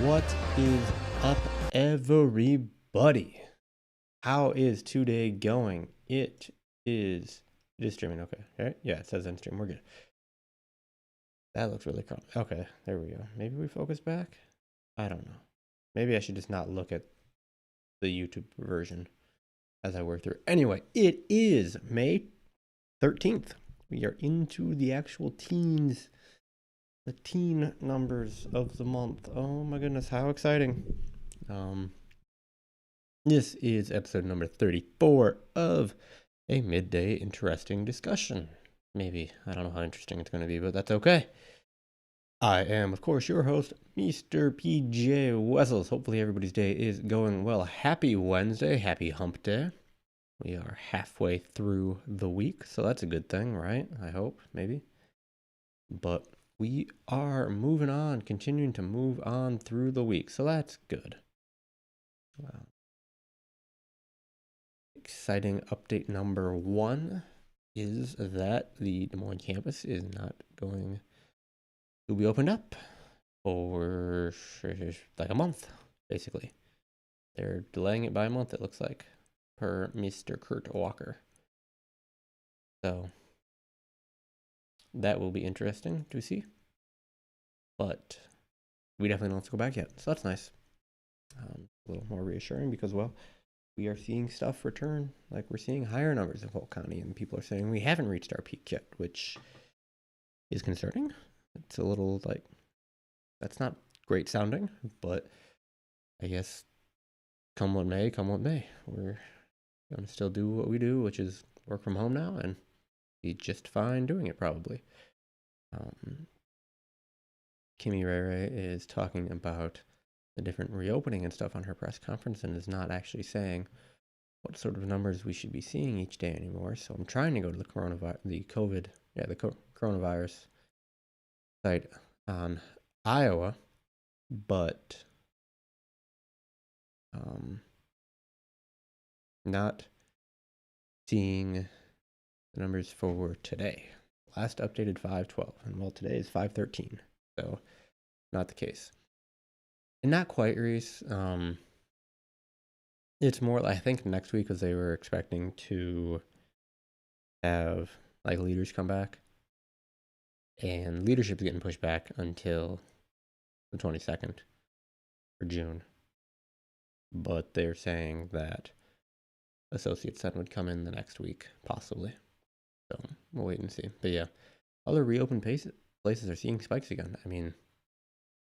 What is up, everybody? How is today going? It is streaming. Okay, right? Yeah, it says in stream. We're good. That looks really calm. Okay, there we go. Maybe we focus back? I don't know. Maybe I should just not look at the YouTube version as I work through. Anyway, it is May 13th. We are into the actual teens. The teen numbers of the month. Oh my goodness, how exciting. This is episode number 34 of a midday interesting discussion. Maybe. I don't know how interesting it's going to be, but that's okay. I am, of course, your host, Mr. PJ Wessels. Hopefully everybody's day is going well. Happy Wednesday. Happy hump day. We are halfway through the week, so that's a good thing, right? I hope, maybe. But we are moving on, continuing to move on through the week, so that's good. Wow. Exciting update number one is that the Des Moines campus is not going to be opened up for like a month, basically. They're delaying it by a month, it looks like, per Mr. Kurt Walker. So that will be interesting to see. But we definitely don't have to go back yet, so that's nice. A little more reassuring because, well, we are seeing stuff return. Like, we're seeing higher numbers in Polk County, and people are saying we haven't reached our peak yet, which is concerning. It's a little, like, that's not great sounding, but I guess come what may, we're going to still do what we do, which is work from home now, and be just fine doing it, probably. Kimmy Ray Ray is talking about the different reopening and stuff on her press conference and is not actually saying what sort of numbers we should be seeing each day anymore. So I'm trying to go to the coronavirus site on Iowa, but not seeing the numbers for today. Last updated 5/12, and well, today is 5/13, so not the case. And not quite, Reese. It's more, I think, next week, because they were expecting to have, like, leaders come back. And leadership is getting pushed back until the 22nd for June. But they're saying that Associate Sen would come in the next week, possibly. So we'll wait and see. But yeah, other reopened places are seeing spikes again. I mean,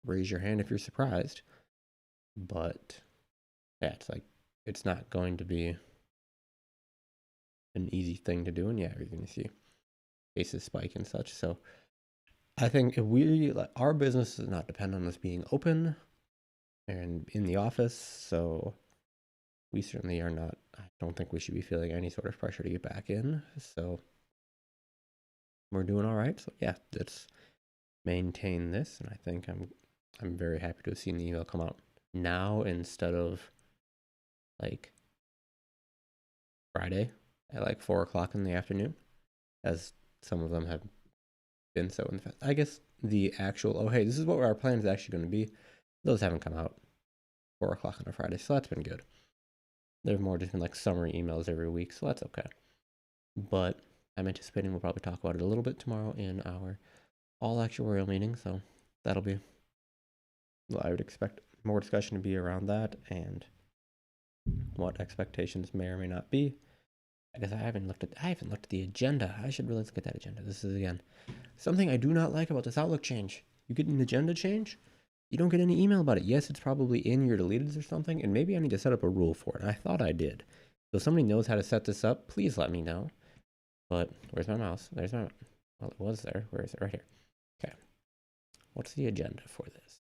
raise your hand if you're surprised. But yeah, it's like, it's not going to be an easy thing to do. And yeah, you're going to see cases spike and such. So I think if our business does not depend on us being open and in the office. So we certainly are not. I don't think we should be feeling any sort of pressure to get back in. So we're doing all right. So yeah, let's maintain this. And I think I'm very happy to have seen the email come out now instead of like Friday at like 4:00 in the afternoon, as some of them have been so in the past. I guess the actual, oh hey, this is what our plan is actually going to be, those haven't come out 4:00 on a Friday, so that's been good. There's more just been like summary emails every week, so that's okay. But I'm anticipating we'll probably talk about it a little bit tomorrow in our all actuarial meeting, so that'll be, well, I would expect more discussion to be around that and what expectations may or may not be. I guess I haven't looked at the agenda. I should really look at that agenda. This is, again, something I do not like about this Outlook change. You get an agenda change, you don't get any email about it. Yes, it's probably in your deleteds or something, and maybe I need to set up a rule for it. I thought I did. So if somebody knows how to set this up, please let me know. But where's my mouse? There's my, well, it was there. Where is it? Right here. Okay. What's the agenda for this?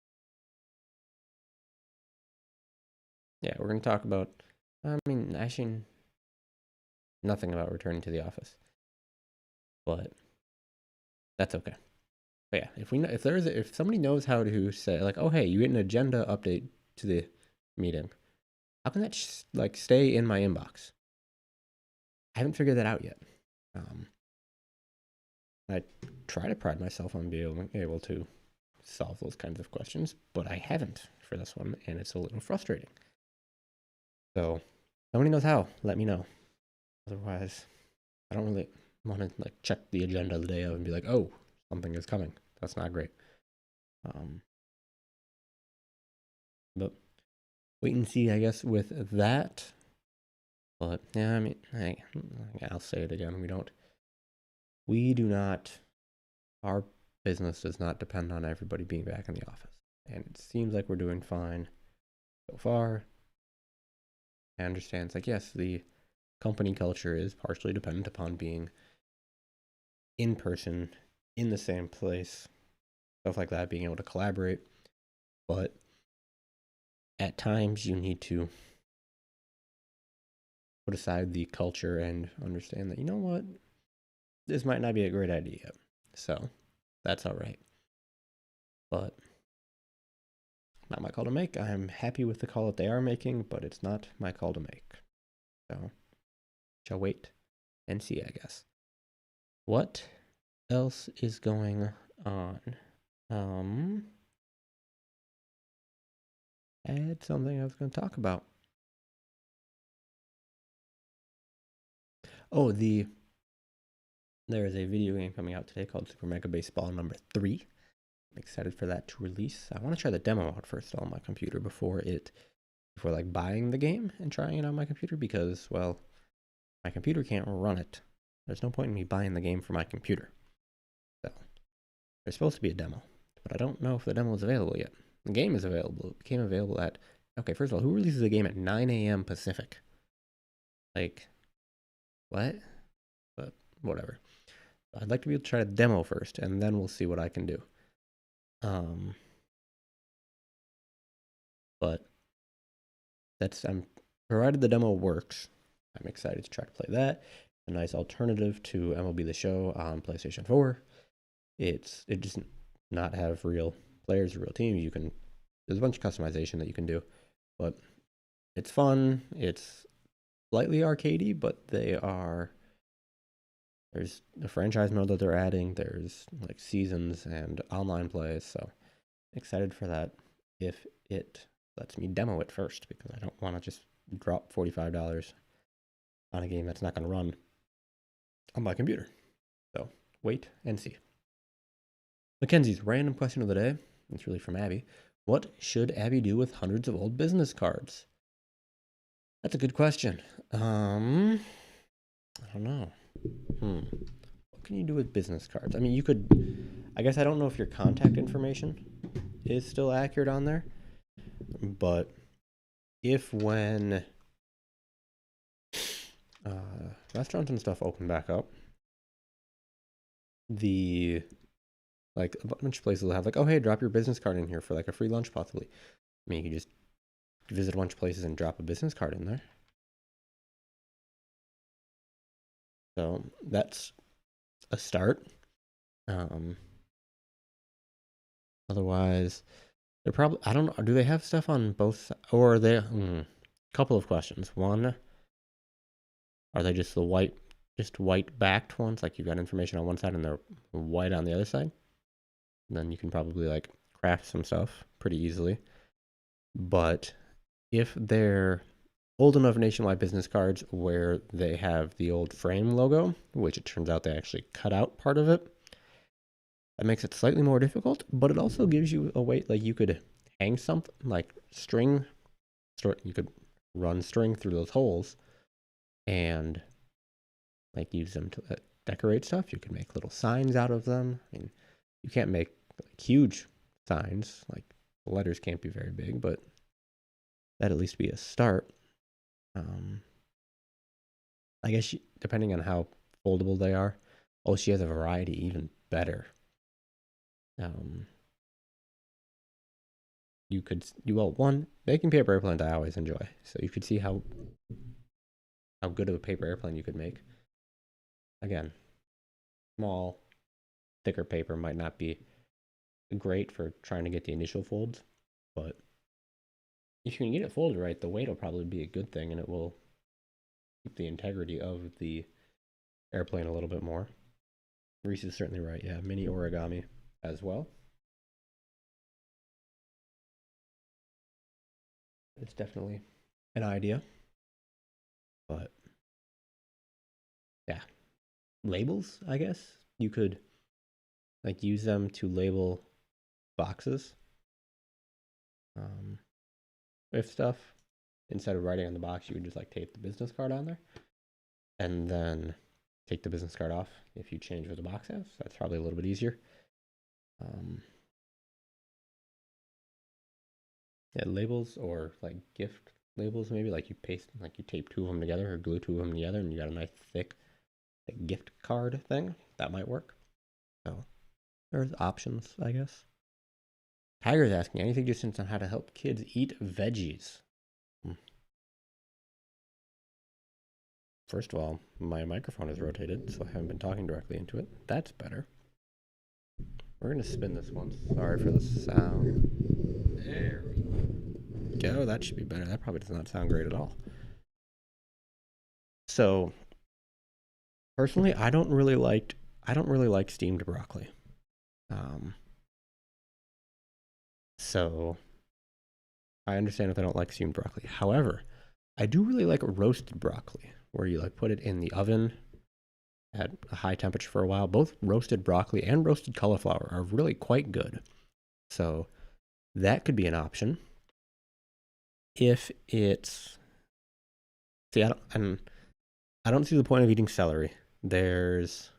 Yeah, we're going to talk about, actually, nothing about returning to the office. But that's okay. But yeah, if somebody knows how to say, like, oh hey, you get an agenda update to the meeting, how can that stay in my inbox? I haven't figured that out yet. I try to pride myself on being able to solve those kinds of questions, but I haven't for this one, and it's a little frustrating. So, if somebody knows how, let me know. Otherwise, I don't really want to like check the agenda the day of and be like, oh, something is coming. That's not great. But wait and see, I guess, with that. But yeah, I mean, I'll say it again. We do not, our business does not depend on everybody being back in the office. And it seems like we're doing fine so far. I understand it's like, yes, the company culture is partially dependent upon being in person, in the same place, stuff like that, being able to collaborate. But at times you need to put aside the culture and understand that, you know what, this might not be a great idea. So that's all right. But not my call to make. I'm happy with the call that they are making, but it's not my call to make. So shall wait and see, I guess. What else is going on? I had something I was going to talk about. Oh, there is a video game coming out today called Super Mega Baseball number 3. I'm excited for that to release. I want to try the demo out first on my computer before like buying the game and trying it on my computer, because, well, my computer can't run it. There's no point in me buying the game for my computer. So there's supposed to be a demo, but I don't know if the demo is available yet. The game is available. It became available at, okay, first of all, who releases a game at 9 a.m. Pacific? Like, what? But whatever. I'd like to be able to try a demo first, and then we'll see what I can do. But I'm provided the demo works, I'm excited to try to play that. A nice alternative to MLB The Show on PlayStation 4. It just not have real players, real teams. There's a bunch of customization that you can do, but it's fun. It's slightly arcadey, but there's a franchise mode that they're adding. There's like seasons and online plays, so excited for that. If it lets me demo it first, because I don't want to just drop $45 on a game that's not going to run on my computer. So wait and see. Mackenzie's random question of the day. It's really from Abby. What should Abby do with hundreds of old business cards? That's a good question. I don't know. What can you do with business cards? I mean, I guess I don't know if your contact information is still accurate on there, but when restaurants and stuff open back up, like a bunch of places will have like, oh hey, drop your business card in here for like a free lunch possibly. I mean, you can just visit a bunch of places and drop a business card in there. So that's a start. Otherwise, they're probably, I don't know, do they have stuff on both, or are they, couple of questions. One, are they just white backed ones? Like you've got information on one side and they're white on the other side? And then you can probably like craft some stuff pretty easily. But if they're old enough nationwide business cards where they have the old frame logo, which it turns out they actually cut out part of it, that makes it slightly more difficult, but it also gives you a way, like you could hang something, like string, you could run string through those holes and like use them to decorate stuff. You can make little signs out of them. I mean, you can't make like huge signs, like the letters can't be very big, but that'd at least be a start. I guess depending on how foldable they are. Oh, she has a variety, even better. One, making paper airplanes I always enjoy. So you could see how good of a paper airplane you could make. Again, small, thicker paper might not be great for trying to get the initial folds, but if you can get it folded right, the weight will probably be a good thing, and it will keep the integrity of the airplane a little bit more. Reese is certainly right. Yeah, mini origami as well. It's definitely an idea, but yeah, labels, I guess you could like use them to label boxes, um, with stuff. Instead of writing on the box, you could just like tape the business card on there, and then take the business card off if you change what the box has. That's probably a little bit easier. Um, yeah, labels or like gift labels, maybe like you tape two of them together or glue two of them together, and you got a nice thick like, gift card thing. That might work. So there's options, I guess. Tiger's asking anything just on how to help kids eat veggies. First of all, my microphone is rotated, so I haven't been talking directly into it. That's better. We're gonna spin this one. Sorry for the sound. There we go. That should be better. That probably does not sound great at all. So, personally, I don't really like steamed broccoli. Um, so I understand if I don't like steamed broccoli. However, I do really like roasted broccoli, where you like put it in the oven at a high temperature for a while. Both roasted broccoli and roasted cauliflower are really quite good. So that could be an option. If it's see, I don't see the point of eating celery. There's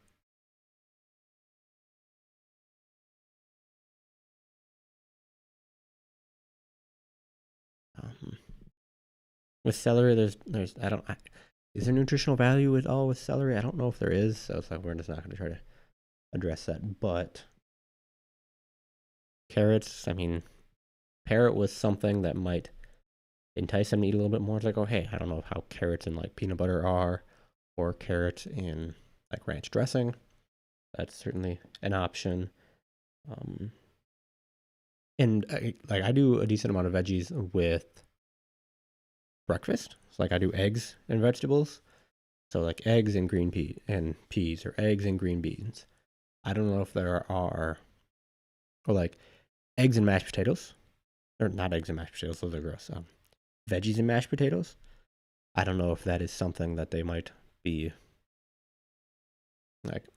with celery, there's is there nutritional value at all with celery? I don't know if there is, so it's like we're just not going to try to address that. But carrots, I mean, parrot was something that might entice them to eat a little bit more. It's like, oh, hey, I don't know how carrots in like peanut butter are, or carrots in like ranch dressing. That's certainly an option. Um, and I do a decent amount of veggies with breakfast. So like I do eggs and vegetables. So like eggs and green peas or eggs and green beans. I don't know if there are or like eggs and mashed potatoes. Or not eggs and mashed potatoes, those are gross. Veggies and mashed potatoes. I don't know if that is something that they might be like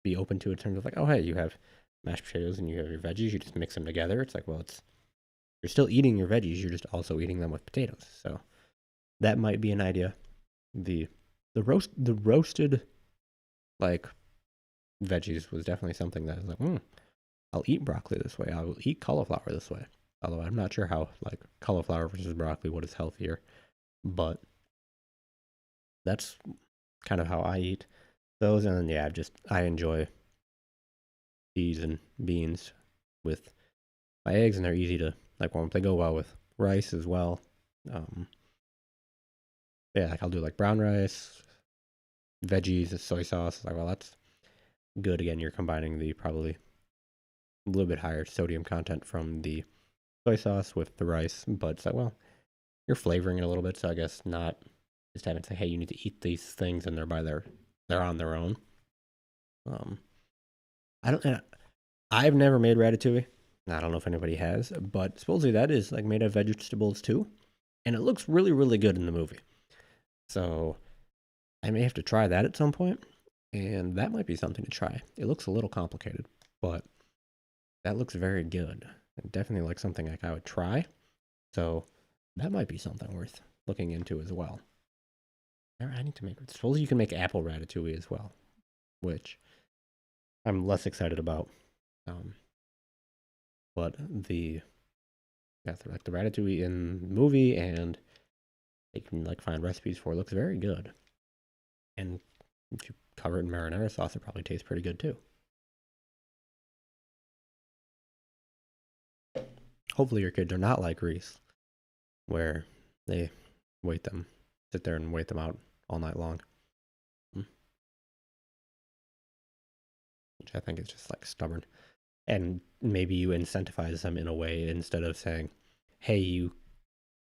be open to in terms of like, oh hey, you have mashed potatoes and you have your veggies, you just mix them together. It's like, well, you're still eating your veggies, you're just also eating them with potatoes. So that might be an idea. The the roasted like veggies was definitely something that was like, I'll eat broccoli this way. I will eat cauliflower this way. Although I'm not sure how like cauliflower versus broccoli, what is healthier, but that's kind of how I eat those. And then yeah, I enjoy peas and beans with my eggs, and they're easy to like warm. They go well with rice as well. Um, yeah, like I'll do like brown rice, veggies, soy sauce. Like, well, that's good. Again, you're combining the probably a little bit higher sodium content from the soy sauce with the rice, but it's like, well, you're flavoring it a little bit, so I guess not just having to say, hey, you need to eat these things, and they're on their own. Um, I don't. I've never made ratatouille. I don't know if anybody has, but supposedly that is like made of vegetables too, and it looks really, really good in the movie. So I may have to try that at some point, and that might be something to try. It looks a little complicated, but that looks very good. And definitely like something like I would try. So that might be something worth looking into as well. I need to make. Suppose you can make apple ratatouille as well, which I'm less excited about. Um, but like the ratatouille in the movie, and they can like find recipes for it, looks very good. And if you cover it in marinara sauce, it probably tastes pretty good too. Hopefully, your kids are not like Reese, where they sit there and wait them out all night long. Which I think is just like stubborn. And maybe you incentivize them in a way instead of saying, hey, you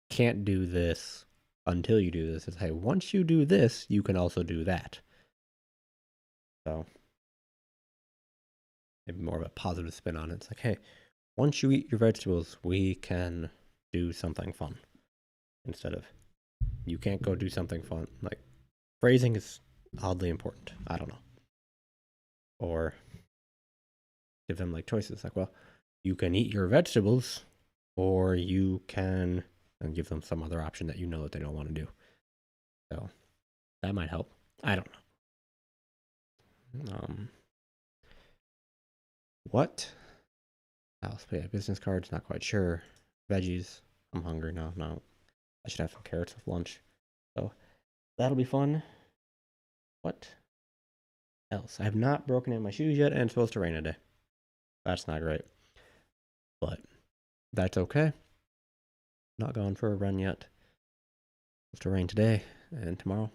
can't do this until you do this. It's, hey, once you do this, you can also do that. So maybe more of a positive spin on it. It's like, hey, once you eat your vegetables, we can do something fun. instead of you can't go do something fun. Like phrasing is oddly important. I don't know. Or give them like choices like, well, you can eat your vegetables or you can, and give them some other option that you know that they don't want to do. So that might help. I don't know. What else? But yeah, business cards, not quite sure. Veggies, I'm hungry now. No, I should have some carrots with lunch. So that'll be fun. What else? I have not broken in my shoes yet, and it's supposed to rain today. That's not great. But that's okay. Not going for a run yet. Supposed to rain today and tomorrow.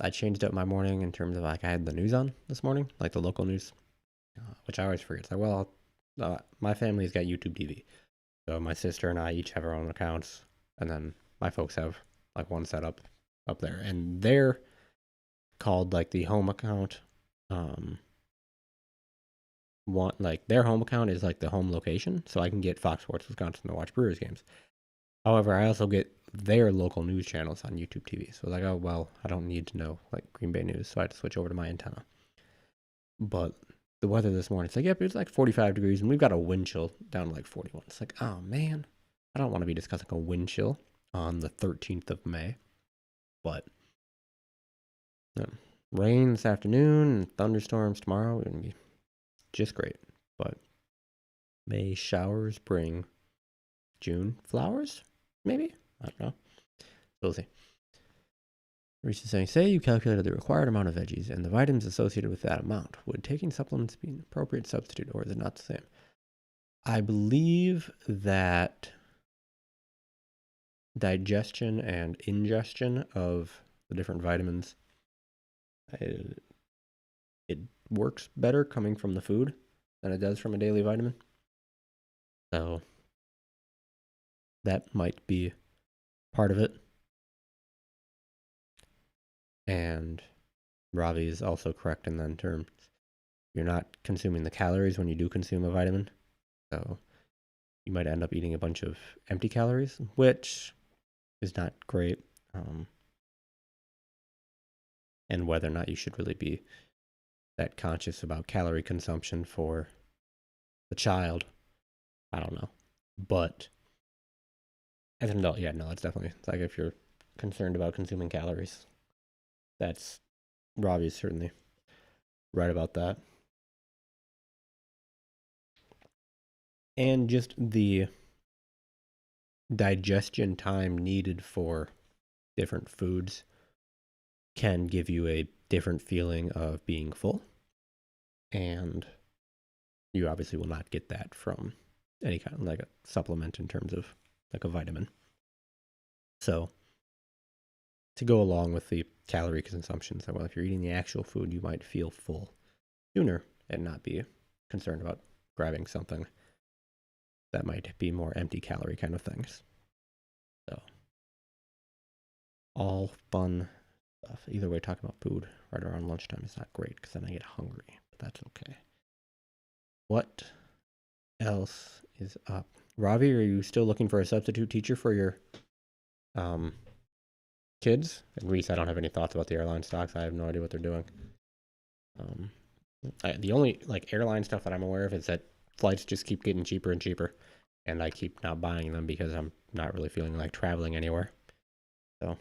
I changed up my morning in terms of like I had the news on this morning, like the local news, which I always forget. It's like, well, my family's got YouTube TV. So my sister and I each have our own accounts, and then my folks have like one set up there, and they're called like the home account. One like their home account is like the home location, so I can get Fox Sports Wisconsin to watch Brewers games. However, I also get their local news channels on YouTube TV. So like, oh well, I don't need to know like Green Bay news, so I had to switch over to my antenna. But the weather this morning, it's like, yep, it's like 45 degrees, and we've got a wind chill down to like 41. It's like, oh man, I don't want to be discussing a wind chill on the 13th of May. But rain this afternoon and thunderstorms tomorrow are going to be just great. But May showers bring June flowers, maybe? I don't know. We'll see. Reese is saying, say you calculated the required amount of veggies and the vitamins associated with that amount. Would taking supplements be an appropriate substitute, or is it not the same? I believe that digestion and ingestion of the different vitamins, it works better coming from the food than it does from a daily vitamin. So that might be part of it. And Ravi is also correct in that terms. You're not consuming the calories when you do consume a vitamin. So you might end up eating a bunch of empty calories, which is not great. And whether or not you should really be that conscious about calorie consumption for the child, I don't know. But as an adult, yeah, no, it's definitely, it's like if you're concerned about consuming calories, that's, Ravi is certainly right about that. And just the digestion time needed for different foods can give you a different feeling of being full. And you obviously will not get that from any kind of like a supplement in terms of like a vitamin. So to go along with the calorie consumption, so well, if you're eating the actual food, you might feel full sooner and not be concerned about grabbing something that might be more empty calorie kind of things. So all fun stuff. Either way, talking about food right around lunchtime is not great because then I get hungry, but that's okay. What else is up? Ravi, are you still looking for a substitute teacher for your kids? And Reese, I don't have any thoughts about the airline stocks. I have no idea what they're doing. The only like airline stuff that I'm aware of is that flights just keep getting cheaper and cheaper, and I keep not buying them because I'm not really feeling like traveling anywhere. So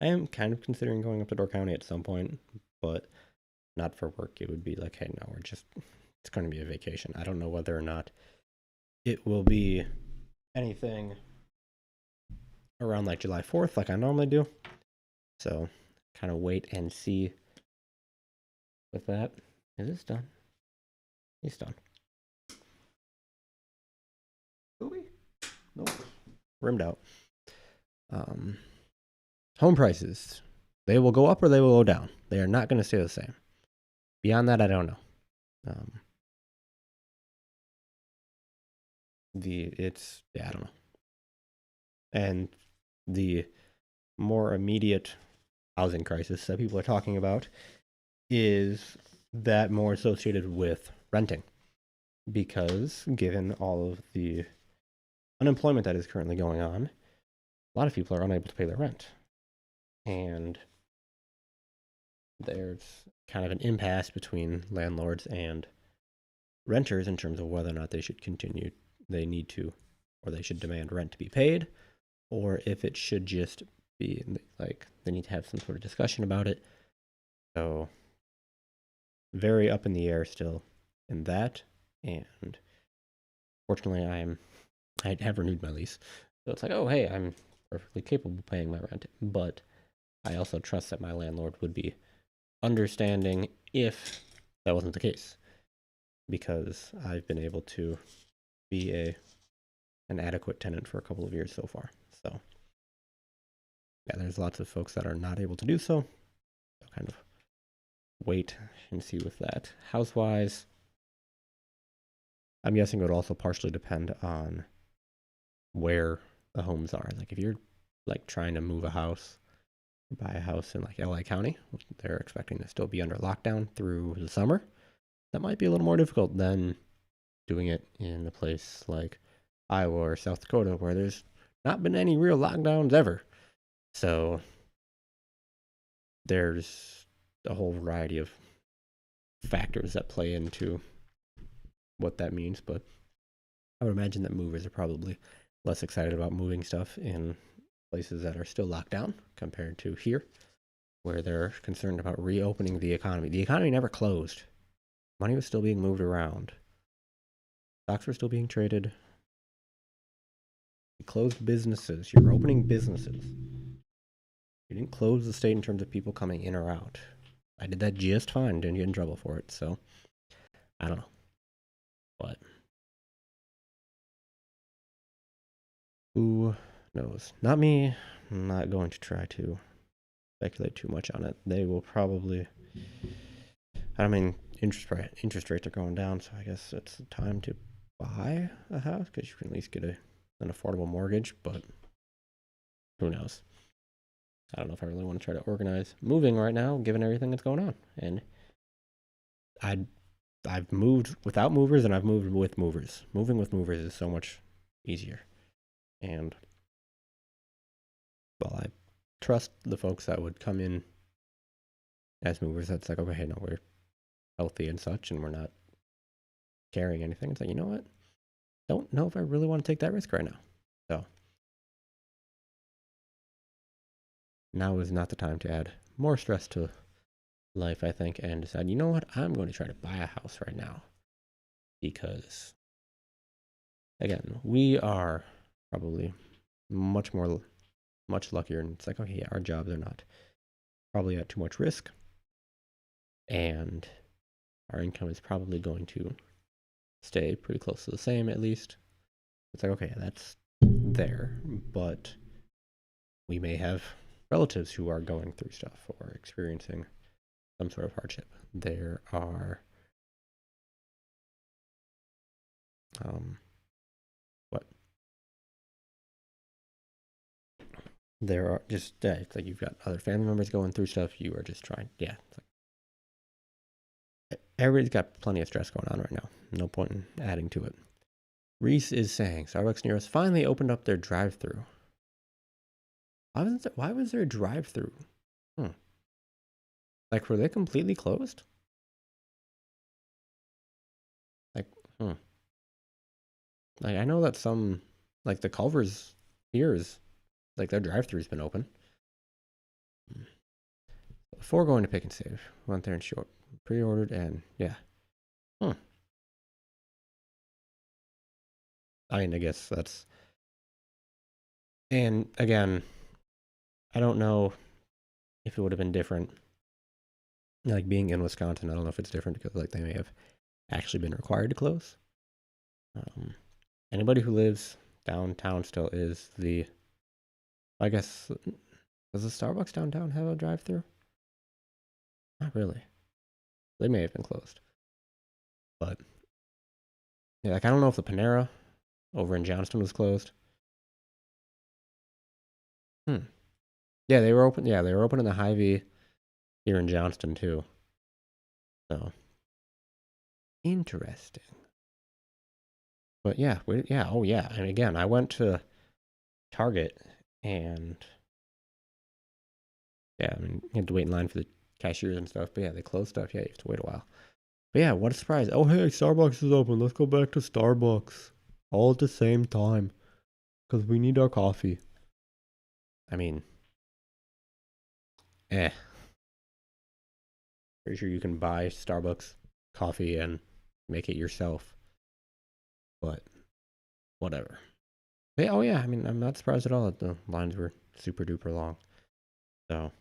I am kind of considering going up to Door County at some point, but not for work. It would be like, hey, no, it's going to be a vacation. I don't know whether or not it will be anything around like July 4th like I normally do. So kind of wait and see with that. Is this done? It's done. Nope. Rimmed out. Home prices. They will go up or they will go down. They are not going to stay the same. Beyond that, I don't know. I don't know. And the more immediate housing crisis that people are talking about is that more associated with renting. Because given all of the unemployment that is currently going on, a lot of people are unable to pay their rent. And there's kind of an impasse between landlords and renters in terms of whether or not they should continue, they need to, or they should demand rent to be paid, or if it should just be like they need to have some sort of discussion about it. So very up in the air still in that. And fortunately, I have renewed my lease, so it's like, oh hey, I'm perfectly capable of paying my rent. But I also trust that my landlord would be understanding if that wasn't the case, because I've been able to be an adequate tenant for a couple of years so far. So yeah, there's lots of folks that are not able to do so. So kind of wait and see with that. House-wise, I'm guessing it would also partially depend on where the homes are. Like if you're like trying to move a house, buy a house in like LA County, they're expecting to still be under lockdown through the summer. That might be a little more difficult than doing it in a place like Iowa or South Dakota, where there's not been any real lockdowns ever. So there's a whole variety of factors that play into what that means. But I would imagine that movers are probably less excited about moving stuff in places that are still locked down compared to here, where they're concerned about reopening the economy. The economy never closed. Money was still being moved around. Stocks were still being traded. You closed businesses. You're opening businesses. You didn't close the state in terms of people coming in or out. I did that just fine. Didn't get in trouble for it. So, I don't know. But who knows? Not me. I'm not going to try to speculate too much on it. They will probably... I mean, interest rates are going down, so I guess it's time to buy a house, because you can at least get an affordable mortgage, but who knows? I don't know if I really want to try to organize moving right now, given everything that's going on. And I've moved without movers, and I've moved with movers. Moving with movers is so much easier. And, well, I trust the folks that would come in as movers. That's like, okay, hey, no, we're healthy and such, and we're not carrying anything. It's like, you know what? Don't know if I really want to take that risk right now. So now is not the time to add more stress to life, I think, and decide, you know what? I'm going to try to buy a house right now. Because, again, we are probably much luckier. And it's like, okay, yeah, our jobs are not probably at too much risk. And our income is probably going to stay pretty close to the same, at least. It's like, okay, that's there, but we may have relatives who are going through stuff or experiencing some sort of hardship. There are there are just it's like you've got other family members going through stuff. You are just trying, yeah. It's like, everybody's got plenty of stress going on right now. No point in adding to it. Reese is saying Starbucks near us finally opened up their drive-through. Why was there a drive-through? Like, were they completely closed? Like, Like, I know that some, like the Culver's here is, like their drive-through's been open. Before going to Pick and Save, went there and pre-ordered, and yeah. I mean, I guess that's, and again, I don't know if it would have been different. Like being in Wisconsin, I don't know if it's different because like they may have actually been required to close. Anybody who lives downtown still is I guess, does the Starbucks downtown have a drive-through? Not really. They may have been closed. But yeah, like I don't know if the Panera over in Johnston was closed. Yeah, they were open. Yeah, they were open in the Hy-Vee here in Johnston too. So interesting. But yeah, yeah, oh yeah. And again, I went to Target and yeah, I mean, you had to wait in line for the cashiers and stuff. But yeah, they closed stuff. Yeah, you have to wait a while. But yeah, what a surprise. Oh, hey, Starbucks is open. Let's go back to Starbucks. All at the same time. Because we need our coffee. I mean, eh. Pretty sure you can buy Starbucks coffee and make it yourself. But whatever. But, oh, yeah, I mean, I'm not surprised at all that the lines were super duper long. So,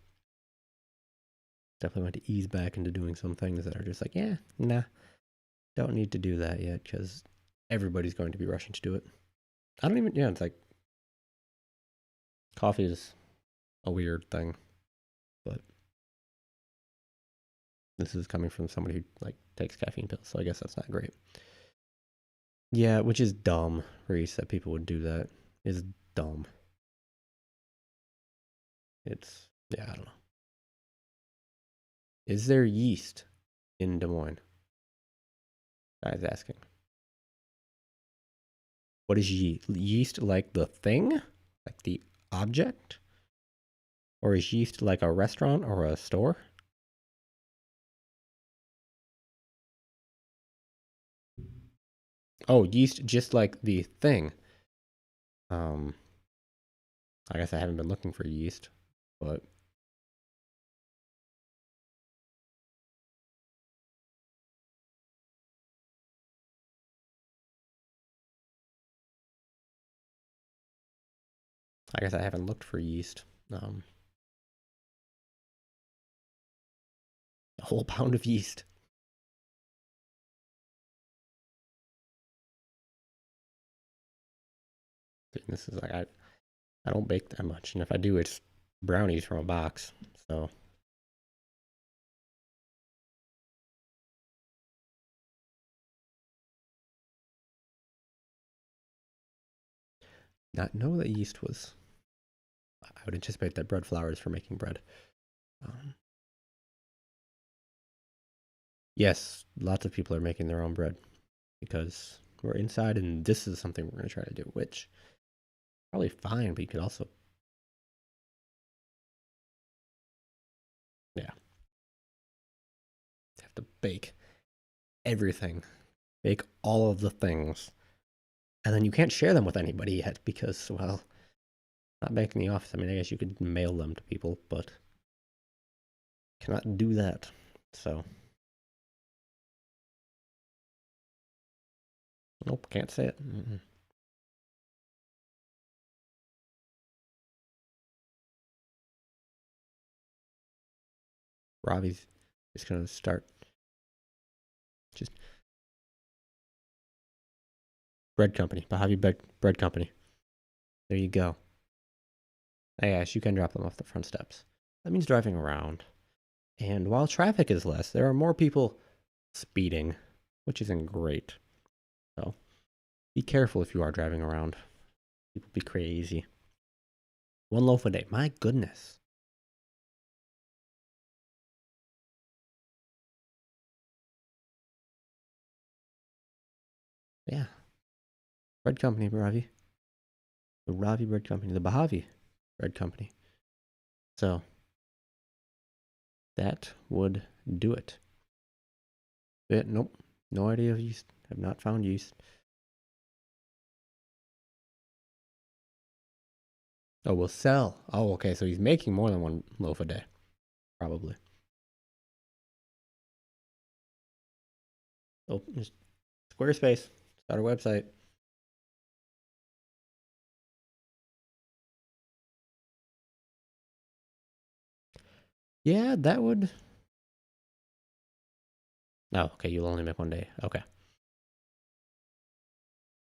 definitely want to ease back into doing some things that are just like, yeah, nah, don't need to do that yet because everybody's going to be rushing to do it. I don't even, yeah, it's like coffee is a weird thing, but this is coming from somebody who like takes caffeine pills, so I guess that's not great. Yeah, which is dumb, Reese, that people would do that. Is dumb. It's, yeah, I don't know. Is there yeast in Des Moines? Guy's asking. What is yeast? Yeast like the thing? Like the object? Or is yeast like a restaurant or a store? Oh, yeast just like the thing. Um, I guess I haven't been looking for yeast, but I guess I haven't looked for yeast. A whole pound of yeast. This is like I don't bake that much, and if I do, it's brownies from a box. So not know that yeast was. I would anticipate that bread flour is for making bread. Um, yes, lots of people are making their own bread because we're inside, and this is something we're going to try to do, which probably fine, but you could also, yeah, have to bake everything, bake all of the things, and then you can't share them with anybody yet because, well, not back in the office. I mean, I guess you could mail them to people, but cannot do that. So, nope, can't say it. Robbie's just gonna start just bread company, Mojave bread company. There you go. Yes, you can drop them off the front steps. That means driving around. And while traffic is less, there are more people speeding, which isn't great. So be careful if you are driving around. People be crazy. One loaf a day. My goodness. Yeah. Bread company, Ravi. The Ravi Bread Company. The Mojave Bread Company. So that would do it. Nope. No idea of yeast. Have not found yeast. Oh, will sell. Oh, okay. So he's making more than one loaf a day, probably. Oh, just Squarespace. Start a website. Yeah, that would. Oh, okay. You'll only make one day. Okay.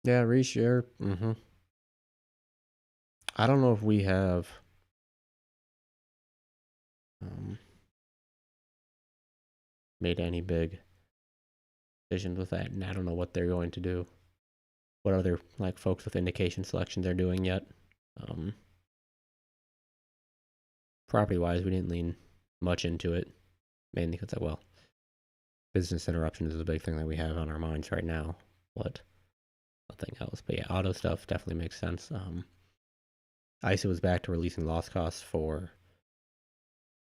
Yeah, reshare. I don't know if we have um, made any big decisions with that, and I don't know what they're going to do. What other like folks with indication selections are doing yet? Um, Property wise, we didn't lean much into it, mainly because well, business interruption is a big thing that we have on our minds right now. But nothing else. But yeah, auto stuff definitely makes sense. ISO was back to releasing loss costs for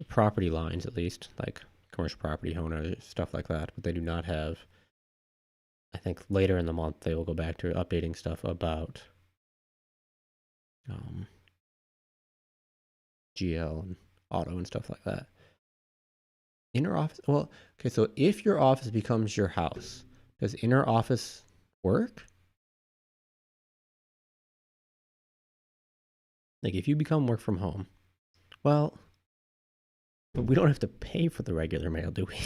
property lines, at least, like commercial property, homeowners, stuff like that. But they do not have. I think later in the month they will go back to updating stuff about GL and auto and stuff like that. Inner office. Well, okay. So if your office becomes your house, does inner office work? Like if you become work from home, well, but we don't have to pay for the regular mail, do we?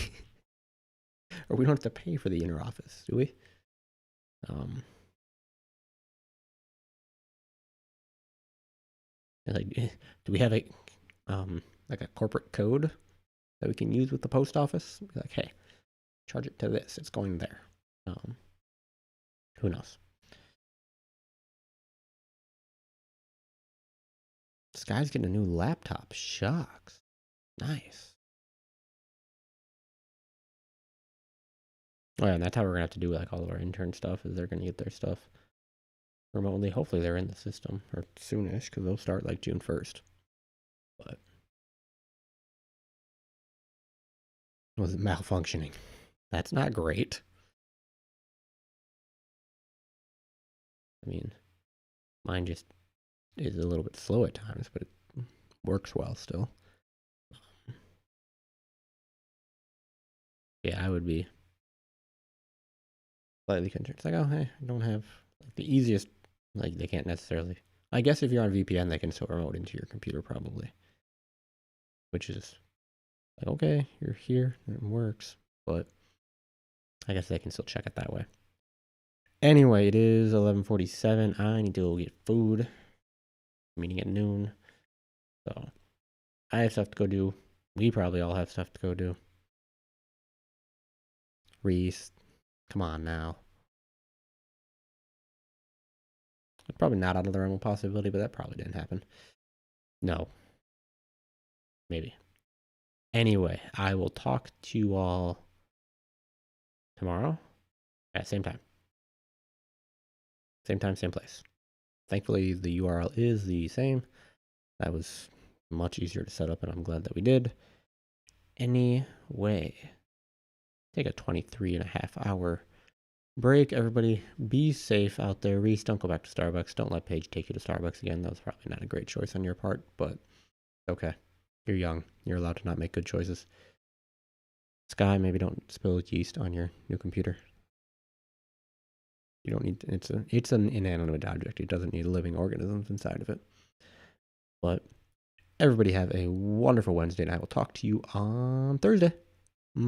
Or we don't have to pay for the inner office, do we? Like, do we have a like a corporate code that we can use with the post office? Be like, hey, charge it to this. It's going there. Who knows? This guy's getting a new laptop. Shucks. Nice. Oh yeah, and that's how we're gonna have to do like all of our intern stuff. Is they're gonna get their stuff remotely. Hopefully they're in the system or soonish because they'll start like June 1st. But was it malfunctioning? That's not great. I mean, mine just is a little bit slow at times, but it works well still. Yeah, I would be slightly concerned. It's like, oh, hey, I don't have like, the easiest. Like, they can't necessarily. I guess if you're on VPN, they can still remote into your computer probably, which is like, okay, you're here, it works, but I guess they can still check it that way. Anyway, it is 11:47. I need to go get food. Meeting at noon, so I have stuff to go do. We probably all have stuff to go do. Reese, come on now. Probably not out of the realm of possibility, but that probably didn't happen. No. Maybe. Anyway, I will talk to you all tomorrow at same time. Same time, same place. Thankfully, the URL is the same. That was much easier to set up, and I'm glad that we did. Anyway, take a 23.5-hour break. Everybody be safe out there. Reese, don't go back to Starbucks. Don't let Paige take you to Starbucks again. That was probably not a great choice on your part, but okay. You're young. You're allowed to not make good choices. Sky, maybe don't spill yeast on your new computer. You don't need to, it's an inanimate object. It doesn't need living organisms inside of it. But everybody have a wonderful Wednesday, and I will talk to you on Thursday. Bye.